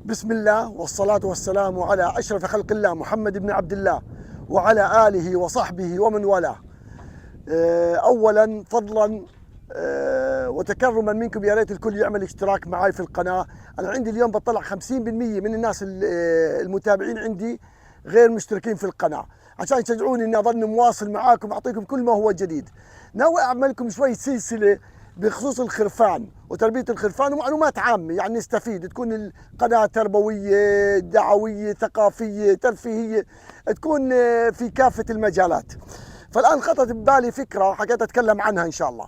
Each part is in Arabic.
بسم الله والصلاة والسلام على أشرف خلق الله محمد بن عبد الله وعلى آله وصحبه ومن والاه. أولا فضلا وتكرما منكم يا ريت الكل يعمل اشتراك معي في القناة. أنا عندي اليوم بطلع 50% من الناس المتابعين عندي غير مشتركين في القناة، عشان تشجعوني اني اظل مواصل معاكم اعطيكم كل ما هو جديد. ناوي اعمل لكم شوي سلسله بخصوص الخرفان وتربيه الخرفان ومعلومات عامه، يعني نستفيد، تكون القناه تربويه دعويه ثقافيه ترفيهيه، تكون في كافه المجالات. فالان خطرت ببالي فكره حكيت اتكلم عنها ان شاء الله.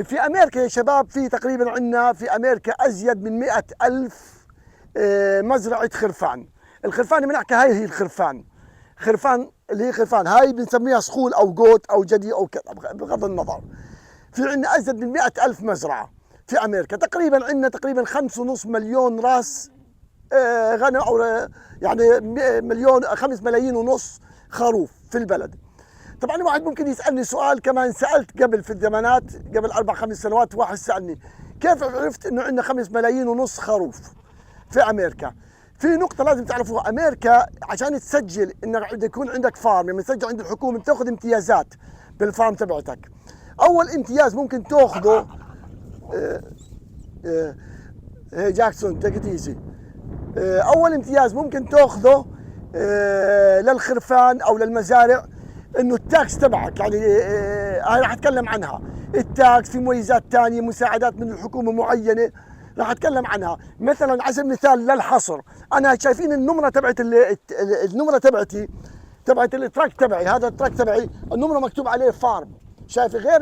في امريكا يا شباب في تقريبا عندنا في امريكا ازيد من 100,000 مزرعه خرفان. الخرفان اللي بنحكي هاي هي الخرفان، خرفان اللي هي خرفان هاي بنسميها صخول او جوت او جدي او كذا بغض النظر. في عندنا ازيد من 100,000 مزرعه في امريكا، تقريبا عندنا تقريبا 5.5 مليون راس غنم، او يعني مليون 5 ملايين ونص خروف في البلد. طبعا واحد ممكن يسالني سؤال كمان سالت قبل في الزمانات، قبل 4-5 سنوات واحد سالني كيف عرفت انه عندنا 5 ملايين ونص خروف في امريكا. في نقطة لازم تعرفوها، أمريكا عشان تسجل إنك يكون عندك فارم، لما تسجل عند الحكومة بتاخذ امتيازات بالفارم تبعتك. أول امتياز ممكن تاخذه جاكسون تيك ات ايزي. أول امتياز ممكن تاخذه للخرفان أو للمزارع إنه التاكس تبعك، يعني أنا راح أتكلم عنها. التاكس في مميزات ثانية، مساعدات من الحكومة معينة راح اتكلم عنها. مثلا على سبيل المثال للحصر، انا شايفين النمره تبعت النمره تبعتي تبعت التراك تبعي، هذا التراك تبعي النمره مكتوب عليه فارم، شايف، غير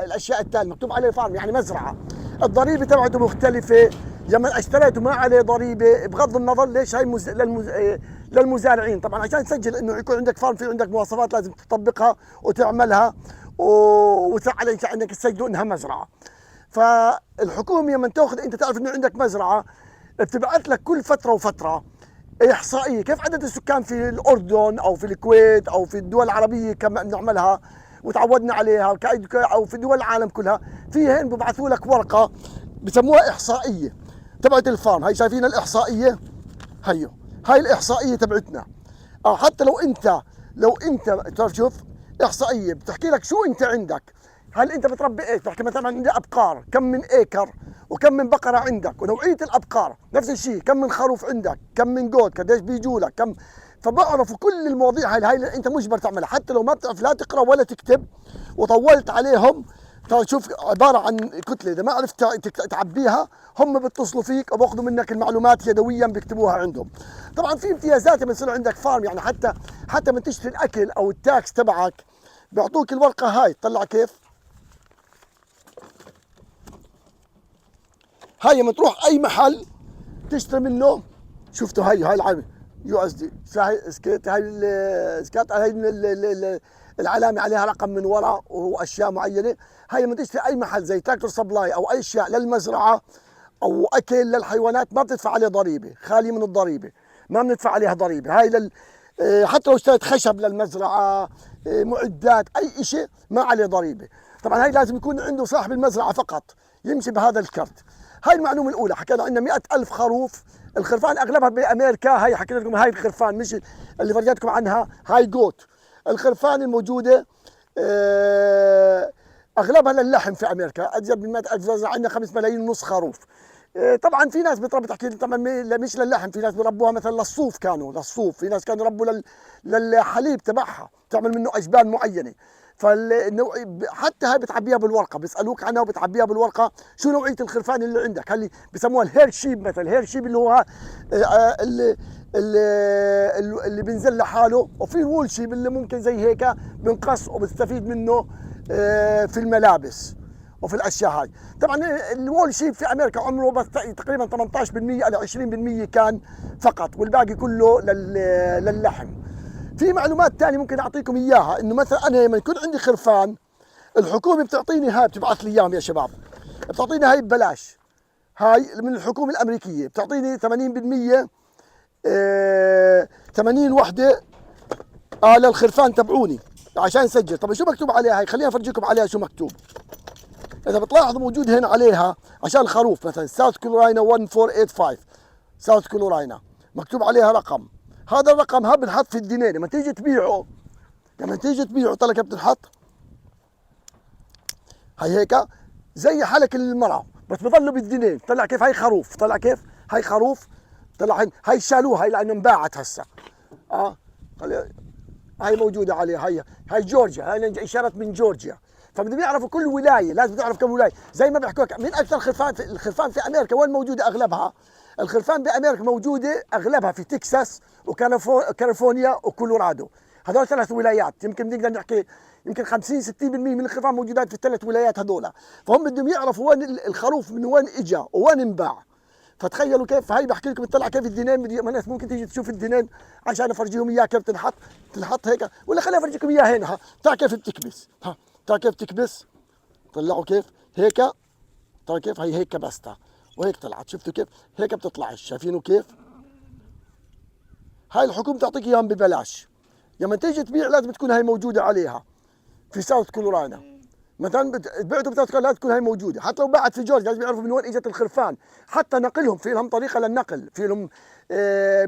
الاشياء الثانيه مكتوب عليه فارم يعني مزرعه. الضريبه تبعته مختلفه، لما اشتريته ما عليه ضريبه بغض النظر ليش، هاي للمزارعين طبعا. عشان تسجل انه يكون عندك فارم في عندك مواصفات لازم تطبقها وتعملها وتعلن انك تسجله انها مزرعه. فالحكومه لما تاخذ انت تعرف انه عندك مزرعه بتبعث لك كل فتره وفتره احصائيه كيف عدد السكان في الاردن او في الكويت او في الدول العربيه كما بنعملها وتعودنا عليها او في دول العالم كلها. في هين ببعثوا لك ورقه بسموها احصائيه تبعت الفارم. هاي شايفين الاحصائيه، هاي الاحصائيه تبعتنا. او حتى لو انت تعرف شوف احصائيه بتحكي لك شو انت عندك، هل انت بتربي ايش، بحكي مثلا عندي ابقار كم من ايكر وكم من بقره عندك ونوعيه الابقار، نفس الشيء كم من خروف عندك، كم من جود، قديش بيجوا لك، كم. فبعرفوا كل المواضيع هاي اللي انت مجبر تعملها، حتى لو ما بتعرف لا تقرا ولا تكتب وطولت عليهم. شوف عباره عن كتله، اذا ما عرفت تعبيها هم بيتصلوا فيك وباخذوا منك المعلومات يدويا بيكتبوها عندهم. طبعا في امتيازات لما يصير عندك فارم، يعني حتى من تشتري الاكل او التاكس تبعك بيعطوك الورقه هاي، طلع كيف هاي لما تروح اي محل تشتري منه. شفتوا هاي العلامه يو اس دي سكيت، هاي السكات، هاي العلامه عليها رقم من ورا وهو اشياء معينه. هاي لما تشتري اي محل زي تراكتور سبلاي او اي اشياء للمزرعه او اكل للحيوانات ما بتدفع عليه ضريبه، خالي من الضريبه، ما بندفع عليها ضريبه. هاي حتى لو اشتريت خشب للمزرعه، معدات، اي شيء ما عليه ضريبه. طبعا هاي لازم يكون عنده صاحب المزرعه فقط يمشي بهذا الكرت. هاي المعلومه الاولى. حكينا عندنا 100,000 خروف. الخرفان اغلبها بامريكا، هاي حكيت لكم هاي الخرفان مش اللي فرجيتكم عنها، هاي جوت. الخرفان الموجوده اغلبها للحم في امريكا، ازيد من 100,000 عندنا 5 ملايين ونص خروف. طبعا في ناس بتربي تحكي طبعا مش للحم، في ناس بيربوها مثلا للصوف، للصوف، في ناس كانوا يربوا للحليب تبعها تعمل منه اشبال معينه. حتى هاي بتعبيها بالورقه، بيسالوك عنها وبتعبيها بالورقه شو نوعيه الخرفان اللي عندك. هل بسموها الهير شيب مثلا، الهير شيب اللي هو اللي بينزل لحاله، وفي الوول شيب اللي ممكن زي هيك بنقص وبتستفيد منه في الملابس وفي الاشياء هاي. طبعا الوول شيب في امريكا عمره بس تقريبا 18% الى 20% كان فقط، والباقي كله للحم. في معلومات ثانيه ممكن اعطيكم اياها، انه مثلا انا لما يكون عندي خرفان الحكومه بتعطيني هاي، بتبعث لي اياهم يا شباب، بتعطيني هاي ببلاش. هاي من الحكومه الامريكيه بتعطيني 80%، 80 وحده للخرفان تبعوني عشان نسجل. طب شو مكتوب عليها هاي؟ خلينا افرجيكم عليها شو مكتوب. اذا بتلاحظوا موجود هنا عليها عشان الخروف مثلا ساوث كارولاينا 1485 ساوث كارولاينا، مكتوب عليها رقم. هذا الرقم ها بنحط في الدنين. لما تيجي تبيعه، طلع كيف بتنحط؟ هي هيك زي حلق المرأة، بس بضلوا بالدنين. طلع كيف؟ هاي خروف. طلع كيف؟ هاي خروف. طلع هاي شالوها، هاي لانه انباعت هسه. هاي موجوده عليها. هاي جورجيا، هاي اشاره من جورجيا. فبدهم يعرفوا كل ولايه، لازم تعرف كم ولايه. زي ما بيحكوا لك مين اكثر الخرفان في امريكا وين موجوده اغلبها؟ الخرفان بامريكا موجوده اغلبها في تكساس وكاليفورنيا وكولورادو. هذول 3 ولايات. يمكن بنقدر نحكي يمكن 50-60% من الخرفان موجودات في ال3 ولايات هذول. فهم بدهم يعرفوا وين الخروف من وين اجى وين انباع. فتخيلوا كيف. هاي بحكي لكم بتطلع كيف الدنين. الناس ممكن تيجي تشوف الدنين عشان افرجيهم اياه كيف تنحط هيك. ولا خليني افرجيكم اياه هنا. تعال كيف بتكبس. تعال كيف تكبس. طلعوا كيف هيك. ترى كيف هي هيك كبستها وهيك طلعت. شفتوا كيف هيك بتطلع؟ شايفينه كيف؟ هاي الحكومه تعطيك اياهم ببلاش. لما تيجي تبيع لازم تكون هاي موجوده عليها. في ساوث كارولاينا مثلا بعتوا بساوث كارولاينا لازم تكون هاي موجوده. حتى لو باعت في جورجيا لازم يعرفوا من وين اجت الخرفان. حتى نقلهم في لهم طريقه للنقل. في لهم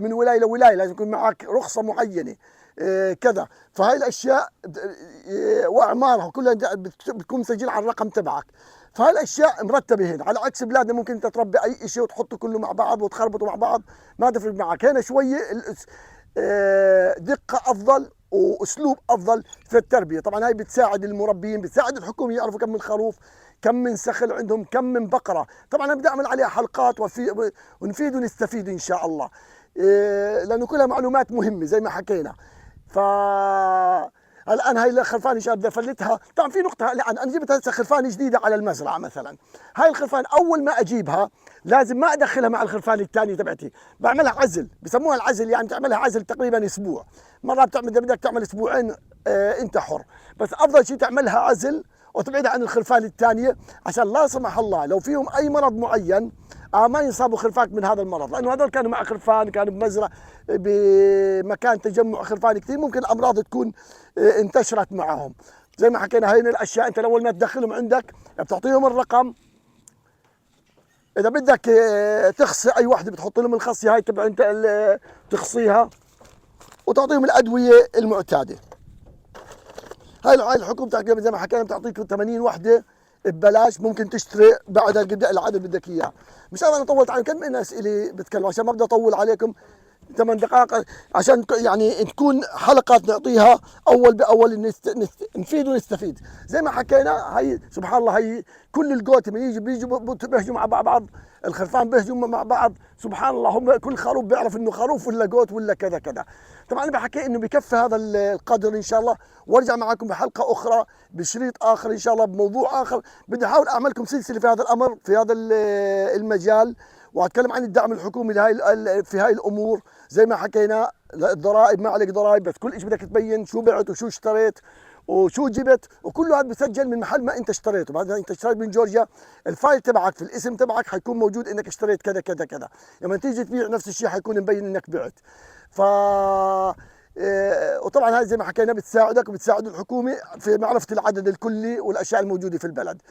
من ولايه لولايه لازم يكون معك رخصه معينه كذا. فهاي الاشياء واعمارها كلها بتكون مسجله على الرقم تبعك. فهاي الاشياء مرتبه هنا، على عكس بلادنا ممكن انت تربي اي شيء وتحطه كله مع بعض وتخربطه مع بعض، ما تفرق معك. هنا شويه دقه افضل واسلوب افضل في التربيه. طبعا هاي بتساعد المربيين، بتساعد الحكومه يعرفوا كم من خروف، كم من سخل عندهم، كم من بقره. طبعا انا بدي اعمل عليها حلقات ونفيد ونستفيد ان شاء الله، لانه كلها معلومات مهمه زي ما حكينا. ف الان هاي الخرفان ان شاء الله بدي افلتها. طبعا في نقطه الان انا جبت هسه خرفان جديده على المزرعه مثلا. هاي الخرفان اول ما اجيبها لازم ما ادخلها مع الخرفان الثانيه تبعتي، بعملها عزل. بسموها العزل، يعني تعملها عزل تقريبا اسبوع. مرات بتعمل بدك تعمل اسبوعين انت حر، بس افضل شيء تعملها عزل وتبعدها عن الخرفان الثانيه، عشان لا سمح الله لو فيهم اي مرض معين ما ينصابوا خرفانك من هذا المرض. لانه هذول كانوا مع خرفان، كانوا بمزرعه بمكان تجمع خرفان كثير، ممكن الامراض تكون انتشرت معهم. زي ما حكينا هاي الاشياء انت اول ما تدخلهم عندك بتعطيهم الرقم. اذا بدك تخصي اي وحده بتحط لهم الخصيه هاي تبع انت تخصيها، وتعطيهم الادويه المعتاده. هاي الحكومه تقريبا زي ما حكينا بتعطيك 80 وحده ببلاش. ممكن تشتري بعد العدد بدك اياه. مش انا طولت عليكم، كم من اسئله بتكلم عشان ما بدي اطول عليكم. 8 دقائق عشان يعني تكون حلقات نعطيها اول باول، نفيد ونستفيد. زي ما حكينا هي سبحان الله، هي كل القوت من بيجوا بيهجموا مع بعض. الخرفان بيهجموا مع بعض سبحان الله. هم كل خروف بيعرف انه خروف ولا قوت ولا كذا كذا. طبعا انا بحكي انه بكفي هذا القدر ان شاء الله، وارجع معكم بحلقه اخرى بشريط اخر ان شاء الله بموضوع اخر. بدي احاول اعمل لكم سلسله في هذا الامر، في هذا المجال، واتكلم عن الدعم الحكومي في هاي الامور. زي ما حكينا الضرائب، ما عليك ضرائب، بس كل شيء بدك تبين شو بعت وشو اشتريت وشو جبت، وكله هذا بسجل من محل ما انت اشتريته. بعد انت اشتريت من جورجيا، الفايل تبعك في الاسم تبعك حيكون موجود انك اشتريت كذا كذا كذا. لما تيجي تبيع نفس الشيء حيكون مبين انك بعت. ف وطبعا هاي زي ما حكينا بتساعدك وبتساعد الحكومه في معرفه العدد الكلي والاشياء الموجوده في البلد.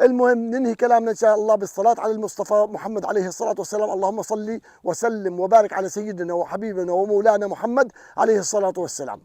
المهم ننهي كلامنا ان شاء الله بالصلاه على المصطفى محمد عليه الصلاه والسلام. اللهم صل وسلم وبارك على سيدنا وحبيبنا ومولانا محمد عليه الصلاه والسلام.